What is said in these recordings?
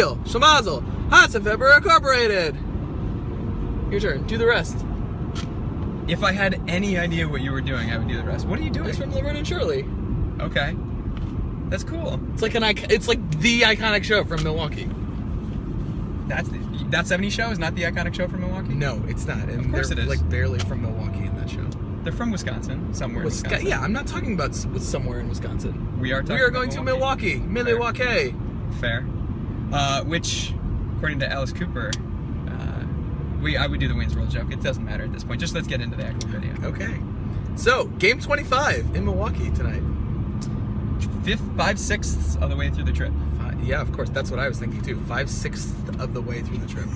Spiel, Schlemazel, Hatzefeber Incorporated. Your turn. Do the rest. If I had any idea what you were doing, I would do the rest. What are you doing? It's from Laverne and Shirley. Okay. That's cool. It's like the iconic show from Milwaukee. That 70s show is not the iconic show from Milwaukee? No, it's not. And of course they're it is. Like barely from Milwaukee in that show. They're from Wisconsin, somewhere in Wisconsin. Yeah, I'm not talking about somewhere in Wisconsin. We are going to Milwaukee. Milwaukee. Fair. Which, according to Alice Cooper, I would do the Wayne's World joke. It doesn't matter at this point. Just let's get into the actual video. Okay. So, game 25 in Milwaukee tonight. 5/6 of the way through the trip. Yeah, of course. That's what I was thinking too. 5/6 of the way through the trip.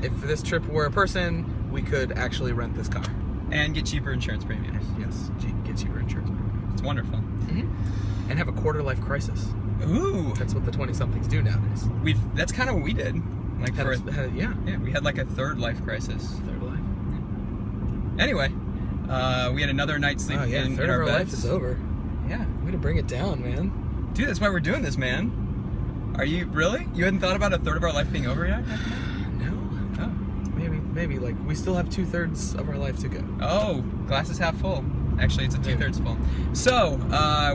If this trip were a person, we could actually rent this car. And get cheaper insurance premiums. Yes, get cheaper insurance premiums. It's wonderful. Mm-hmm. And have a quarter-life crisis. Ooh. That's what the 20-somethings do nowadays. That's kind of what we did. Like yeah, we had like a third life crisis. Third life. Anyway, we had another night's sleep in third our of our beds. life is over. Yeah. Way to bring it down, man. Dude, that's why we're doing this, man. Are you really? You hadn't thought about a third of our life being over yet? No. Oh. Maybe. Like, we still have 2/3 of our life to go. Oh, glass is half full. Actually, it's a 2/3 full. So,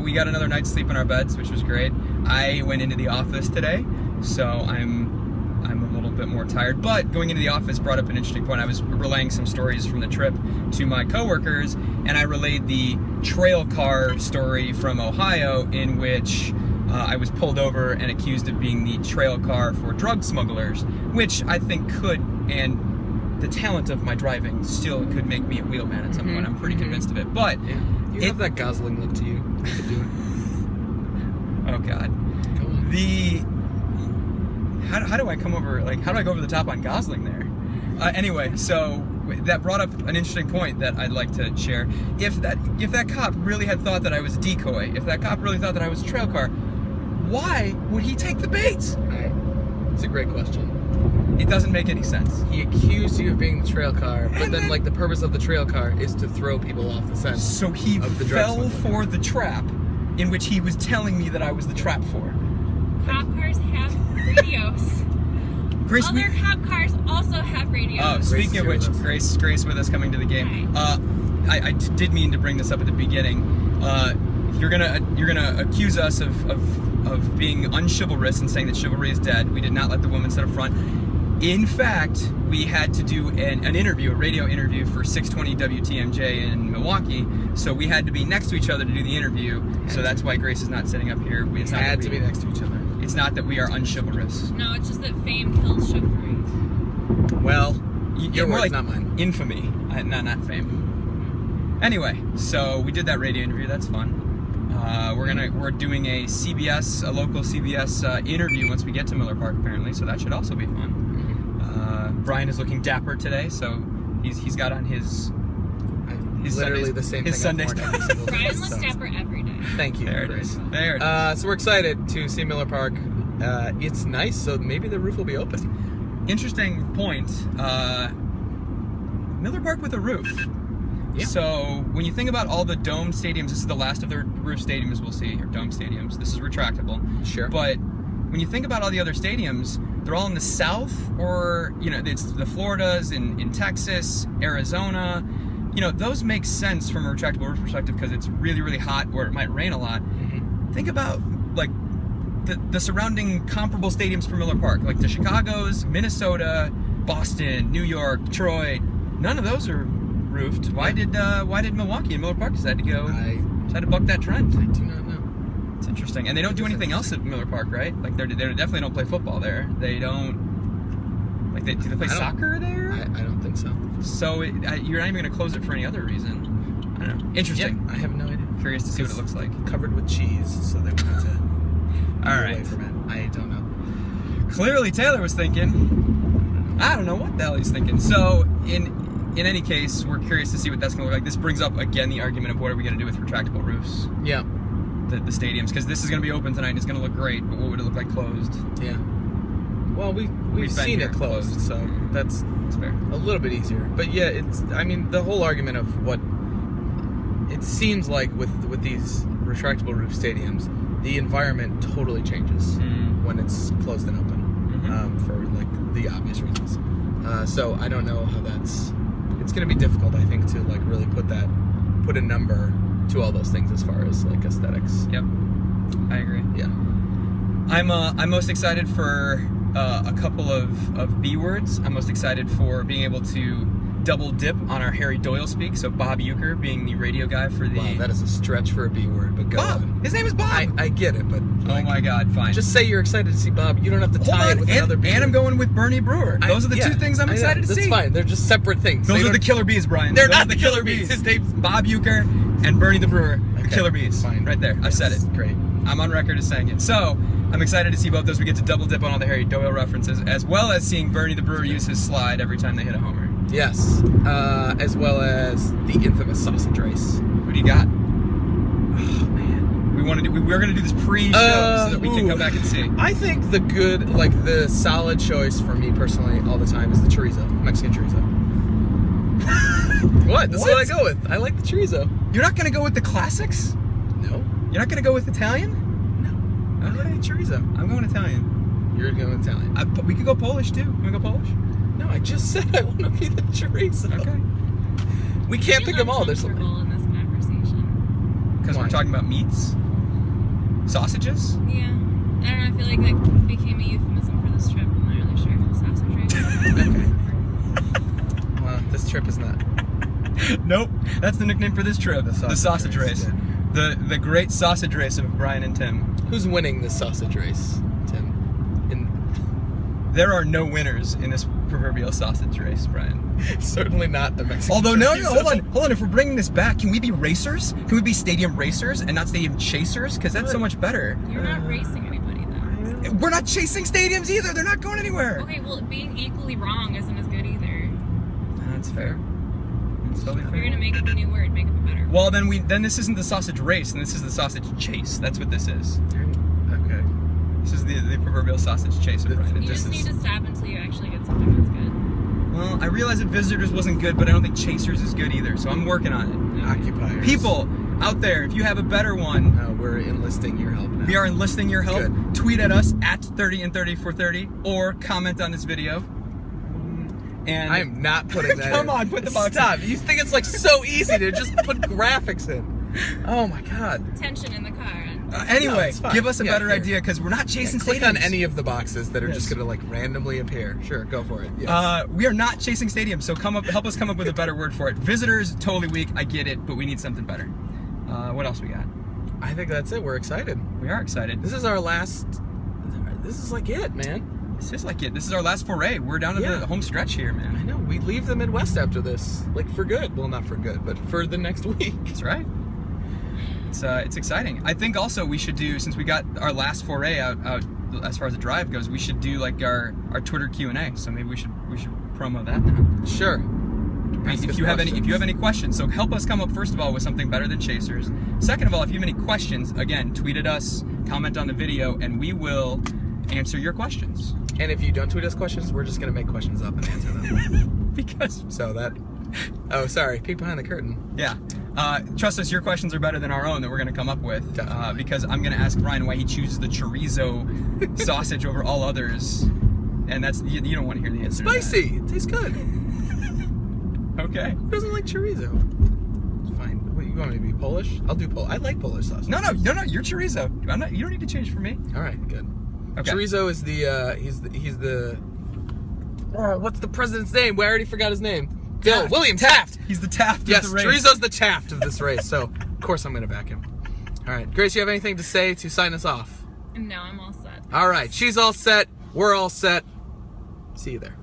we got another night's sleep in our beds, which was great. I went into the office today, so I'm a little bit more tired. But going into the office brought up an interesting point. I was relaying some stories from the trip to my coworkers, and I relayed the trail car story from Ohio, in which I was pulled over and accused of being the trail car for drug smugglers, which I think could, and the talent of my driving still could make me a wheelman at some point. I'm pretty convinced of it. But yeah. You have that Gosling look to you. You could do it. Oh God. Go on. How do I come over? Like, how do I go over the top on Gosling there? Anyway, so that brought up an interesting point that I'd like to share. If that cop really had thought that I was a decoy, if that cop really thought that I was a trail car, why would he take the bait? It's a great question. It doesn't make any sense. He accused you of being the trail car, but then like the purpose of the trail car is to throw people off the scent. So he of the fell for the trap, in which he was telling me that I was the trap for. Cop cars have radios. Grace, Other cop cars also have radios. Oh, speaking of which, Grace with us coming to the game. I did mean to bring this up at the beginning. You're gonna accuse us of being unchivalrous and saying that chivalry is dead. We did not let the woman sit up front. In fact, we had to do an interview, a radio interview for 620 WTMJ in Milwaukee. So we had to be next to each other to do the interview. So that's why Grace is not sitting up here. We had to be next to each other. It's not that we are unchivalrous. No, it's just that fame kills chivalry. Well, Your words, like not mine. Infamy, not fame. Anyway, so we did that radio interview. That's fun. We're doing a local CBS interview once we get to Miller Park, apparently. So that should also be fun. Brian is looking dapper today, so he's got on his literally Sundays, the same his thing. Sundays. Brian looks dapper every day. Thank you. There it Chris. is. There it is. So we're excited to see Miller Park. It's nice, so maybe the roof will be open. Interesting point. Miller Park with a roof. Yeah. So when you think about all the domed stadiums, this is the last of their roof stadiums we'll see, or dome stadiums. This is retractable. Sure. But when you think about all the other stadiums, they're all in the south, or it's the Floridas in Texas, Arizona. Those make sense from a retractable roof perspective because it's really, really hot, or it might rain a lot. Mm-hmm. Think about like the surrounding comparable stadiums for Miller Park, like the Chicago's, Minnesota, Boston, New York, Troy. None of those are roofed. Why did Milwaukee and Miller Park decide to buck that trend? I do not know. It's interesting, and they don't do anything else at Miller Park, right? Like they definitely don't play football there. They don't. Like do they play soccer there? I don't think so. So you're not even going to close it for any other reason. I don't know. Interesting. Yeah, I have no idea. Curious to see what it looks like. Covered with cheese, so they wanted to. All away right. from it. I don't know. Clearly, Taylor was thinking. I don't know what the hell he's thinking. So in any case, we're curious to see what that's going to look like. This brings up again the argument of what are we going to do with retractable roofs? Yeah. The stadiums, because this is going to be open tonight and it's going to look great, but what would it look like closed? Yeah. Well, we've seen it closed, so that's fair. A little bit easier. But yeah, the whole argument of what it seems like with these retractable roof stadiums, the environment totally changes when it's closed and open, for like the obvious reasons. So I don't know how it's going to be difficult, I think, to like really put a number to all those things as far as like aesthetics. Yep, I agree. Yeah. I'm most excited for a couple of B words. I'm most excited for being able to double dip on our Harry Doyle speak. So Bob Euchre being the radio guy for the. Wow, that is a stretch for a B word, but go Bob. on. His name is Bob. I get it, but Oh my God, fine. just say you're excited to see Bob. You don't have to tie it with another B and word. I'm going with Bernie Brewer. Those are the two things I'm excited to that's see. That's fine. They're just separate things. Those They are the don't- killer bees, Brian. They're Those not are the killer bees. His name's Bob Euchre and Bernie the Brewer. The Okay, killer bees. fine. Right there. I've said it. Great. I'm on record as saying it. So I'm excited to see both those. We get to double dip on all the Harry Doyle references, as well as seeing Bernie the Brewer use his slide every time they hit a homer. Yes, as well as the infamous sausage race. Who do you got? Oh man, We're gonna do this pre-show so that we can ooh. come back and see. I think the solid choice for me personally all the time is the chorizo, Mexican chorizo. What? That's what I go with. I like the chorizo. You're not gonna go with the classics? No, You're not gonna go with Italian? I like the chorizo. I'm going Italian. You're going Italian. We could go Polish too. Can we go Polish? No, I just said I want to be the chorizo. Okay. We can't pick them all. There's something. in this conversation. Because we're Why? talking about meats, sausages. Yeah. I don't know. I feel like that became a euphemism for this trip. I'm not really sure. Sausage race. Okay. Well, this trip is not. Nope, that's the nickname for this trip. The sausage race. The great sausage race of Brian and Tim. Who's winning this sausage race, Tim? There are no winners in this proverbial sausage race, Brian. Certainly not the Mexican. Although, no, chorizo. hold on. If we're bringing this back, can we be racers? Can we be stadium racers and not stadium chasers? Because that's so much better. You're not racing anybody then. We're not chasing stadiums either. They're not going anywhere. Okay, well, being equally wrong isn't as good either. That's fair. That's totally If you're fair. gonna make up a new word, make up a better. Well, then this isn't the sausage race, and this is the sausage chase. That's what this is. Okay. This is the proverbial sausage chase of Brian. You this just is- need to stop until you actually get something that's good. Well, I realize that Visitors wasn't good, but I don't think Chasers is good either, so I'm working on it. Occupiers. People out there, if you have a better one, We're enlisting your help now. we are enlisting your help. Good. Tweet at us at 30 and 30 for 30, or comment on this video. And I am not putting that Come in. on, put the box in. Stop. You think it's like so easy to just put graphics in. Oh my god. Tension in the car. Anyway, No, it's fine. give us a Yeah, better here. idea, because we're not chasing Click stadiums. on any of the boxes that are just Yes. gonna like randomly appear. Sure, go for it. Yes. We are not chasing stadiums, so help us come up with a better word for it. Visitors, totally weak, I get it, but we need something better. What else we got? I think that's it. We're excited. We are excited. This is our last. This is like it, man. This is like it. This is our last foray. We're down to Yeah. the home stretch here, I man. know. We leave the Midwest after this, like for good. Well, not for good, but for the next week. That's right. It's exciting. I think also we should do, since we got our last foray out as far as the drive goes, we should do like our Twitter Q&A. So maybe we should promo that now. Sure. Ask If us you have questions. any questions, so help us come up first of all with something better than Chasers. Second of all, if you have any questions, again, tweet at us, comment on the video, and we will answer your questions. And if you don't tweet us questions, we're just gonna make questions up and answer them. Because So that. Oh, sorry. Peek behind the curtain. yeah, trust us, your questions are better than our own that we're going to come up with. Definitely. Because I'm going to ask Brian why he chooses the chorizo sausage over all others, and that's you don't want to hear the answer. to that. Spicy. It tastes good. Okay. Who doesn't like chorizo? It's fine. What, you want me to be Polish? I'll do Polish. I like Polish sausage. No, you're chorizo. You don't need to change for me. All right, good. Okay. Chorizo is the he's the what's the president's name? We already forgot his name. Taft. William Taft. He's the Taft Yes, of the race. Chorizo's the Taft of this race. So of course I'm gonna back him. All right, Grace, you have anything to say to sign us off? No, I'm all set. All right, she's all set. We're all set. See you there.